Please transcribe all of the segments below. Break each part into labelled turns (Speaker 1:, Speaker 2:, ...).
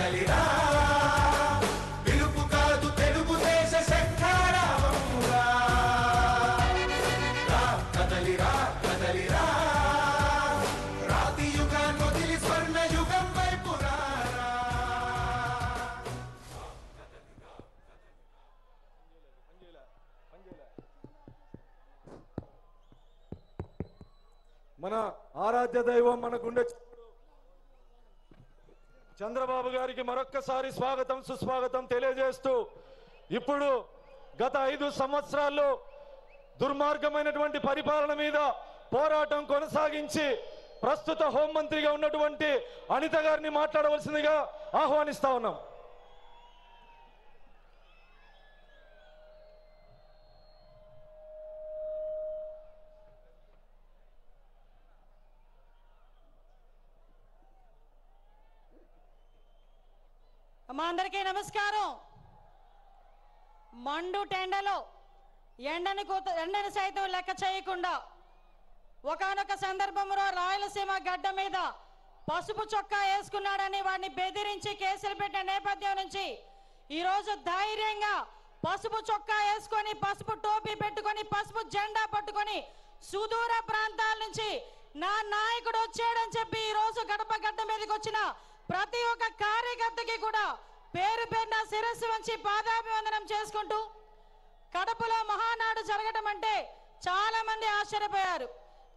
Speaker 1: కదలిరా పిలుపు కాదు తెలుగుదేశ శంఖారావమురా రా కదలిరా కదలిరా రాతి యుగాన్ని వదిలి స్వర్ణ యుగం వైపు రారా
Speaker 2: మన ఆరాధ్య దైవం మన గుండె చంద్రబాబు గారికి మరొక్కసారి స్వాగతం సుస్వాగతం తెలియజేస్తూ ఇప్పుడు గత 5 సంవత్సరాల్లో దుర్మార్గమైనటువంటి పరిపాలన మీద పోరాటం కొనసాగించి ప్రస్తుత హోంమంత్రిగా ఉన్నటువంటి అనిత గారిని మాట్లాడవలసిందిగా ఆహ్వానిస్తా ఉన్నాం.
Speaker 3: మా అందరికీ నమస్కారం. మండు టెండలో ఎండని సైతం లెక్క చేయకుండా ఒకానొక సందర్భంలో రాయలసీమ గడ్డ మీద పసుపు చొక్కా వేసుకున్నాడని వాడిని బెదిరించి కేసులు పెట్టిన నేపథ్యం నుంచి ఈరోజు ధైర్యంగా పసుపు చొక్కా వేసుకొని పసుపు టోపీ పెట్టుకొని పసుపు జెండా పట్టుకొని సుదూర ప్రాంతాల నుంచి నా నాయకుడు వచ్చాడని చెప్పి ఈరోజు గడప గడ్డ మీదకి వచ్చిన ప్రతి ఒక్క కార్యకర్తకి కూడా పేరు పేరున శిరస్సు వంచి పాదాభివందనం చేసుకుంటూ కడపలో మహానాడు జరగడం అంటే చాలా మంది ఆశ్చర్యపోయారు.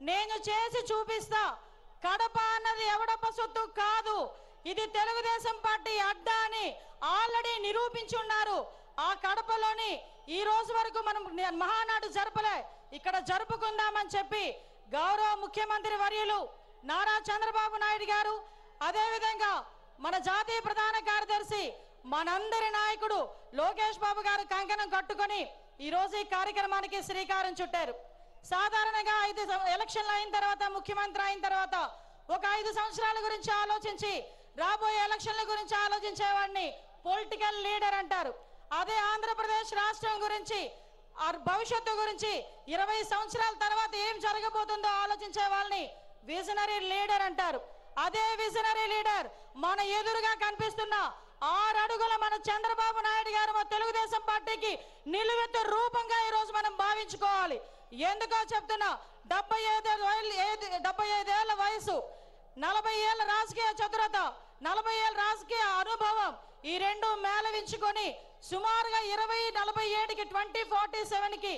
Speaker 3: నేను చేసి చూపిస్తా, కడప అన్నది ఎవడప్ప సొత్తు కాదు, ఇది తెలుగుదేశం పార్టీ అడ్డా అని ఆల్రెడీ నిరూపించున్నారు. ఆ కడపలోని ఈ రోజు వరకు మనం మహానాడు జరపలే, ఇక్కడ జరుపుకుందామని చెప్పి గౌరవ ముఖ్యమంత్రి వర్యులు నారా చంద్రబాబు నాయుడు గారు, అదేవిధంగా మన జాతీయ ప్రధాన కార్యదర్శి మనందరి నాయకుడు లోకేష్ బాబు గారు కంకణం కట్టుకొని ఈ రోజు ఈ కార్యక్రమానికి శ్రీకారం చుట్టారు. సాధారణంగా 5 ఎలక్షన్లు అయిన తర్వాత ముఖ్యమంత్రి అయిన తర్వాత ఒక 5 సంవత్సరాల గురించి ఆలోచించి రాబోయే ఎలక్షన్ల గురించి ఆలోచించేవాడిని పొలిటికల్ లీడర్ అంటారు. అదే ఆంధ్రప్రదేశ్ రాష్ట్రం గురించి భవిష్యత్తు గురించి 20 సంవత్సరాల తర్వాత ఏం జరగబోతుందో ఆలోచించే వాళ్ళని విజనరీ లీడర్ అంటారు. అదే విజనరీ లీడర్ మన ఎదురుగా కనిపిస్తున్న 6 అడుగుల మన చంద్రబాబు నాయుడు గారు మన తెలుగుదేశం పార్టీకి నిలువెత్తు రూపంగా ఈ రోజు మనం భావించుకోవాలి. ఎందుకో చెప్తున్నా, 75 ఏళ్ల వయసు, 40 ఏళ్ల రాజకీయ చతురత, 40 ఏళ్ల రాజకీయ అనుభవం, ఈ రెండు మేళవించుకొని సుమారుగా 2047కి 2047కి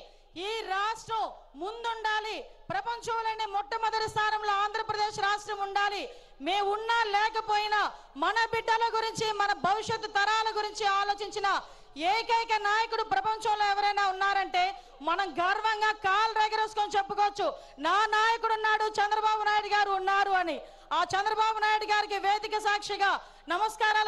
Speaker 3: ఈ రాష్ట్రం ముందుండాలి, ప్రపంచంలోనే మొట్టమొదటి స్థానంలో ఆంధ్రప్రదేశ్ రాష్ట్రం ఉండాలి. మేము ఉన్నా లేకపోయినా మన బిడ్డల గురించి మన భవిష్యత్తు తరాల గురించి ఆలోచించిన ఏకైక నాయకుడు ప్రపంచంలో ఎవరైనా ఉన్నారంటే మనం గర్వంగా కాలు రెగరేసుకొని చెప్పుకోవచ్చు, నా నాయకుడు ఉన్నాడు, చంద్రబాబు నాయుడు గారు ఉన్నారు అని. ఆ చంద్రబాబు నాయుడు గారికి వేదిక సాక్షిగా నమస్కారాలు